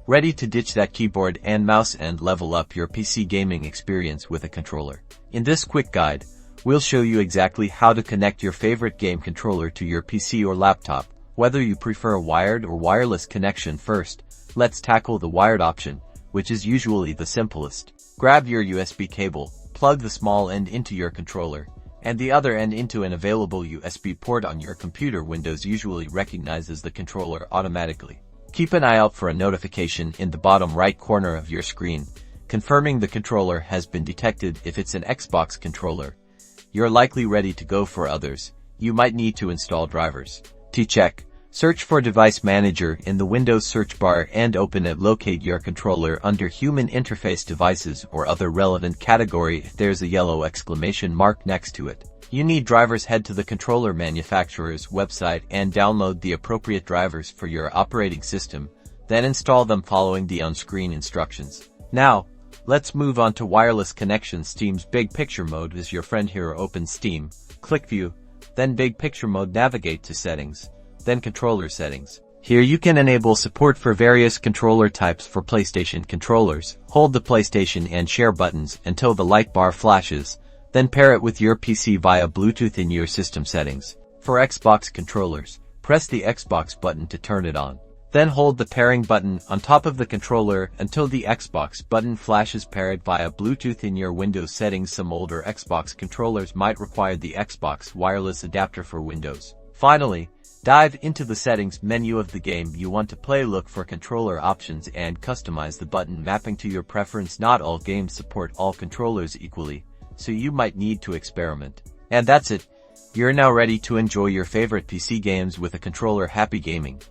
Ready to ditch that keyboard and mouse and level up your PC gaming experience with a controller. In this quick guide, we'll show you exactly how to connect your favorite game controller to your PC or laptop. Whether you prefer a wired or wireless connection first, let's tackle the wired option, which is usually the simplest. Grab your USB cable, plug the small end into your controller, and the other end into an available USB port on your computer. Windows usually recognizes the controller automatically. Keep an eye out for a notification in the bottom right corner of your screen, confirming the controller has been detected. If it's an Xbox controller, you're likely ready to go. For others, you might need to install drivers. To check, search for Device Manager in the Windows search bar and open it. Locate your controller under Human Interface Devices or other relevant category. If there's a yellow exclamation mark next to it, you need drivers. Head to the controller manufacturer's website and download the appropriate drivers for your operating system, then install them following the on-screen instructions. Now, let's move on to wireless connection. Steam's Big Picture Mode is your friend here. Open Steam, click View, then Big Picture Mode. Navigate to Settings, then Controller Settings. Here you can enable support for various controller types. For PlayStation controllers, hold the PlayStation and Share buttons until the light bar flashes, then pair it with your PC via Bluetooth in your system settings. For Xbox controllers, press the Xbox button to turn it on. Then hold the pairing button on top of the controller until the Xbox button flashes. Pair it via Bluetooth in your Windows settings. Some older Xbox controllers might require the Xbox wireless adapter for Windows. Finally, dive into the settings menu of the game you want to play. Look for controller options and customize the button mapping to your preference. Not all games support all controllers equally, so you might need to experiment. And that's it. You're now ready to enjoy your favorite PC games with a controller. Happy gaming!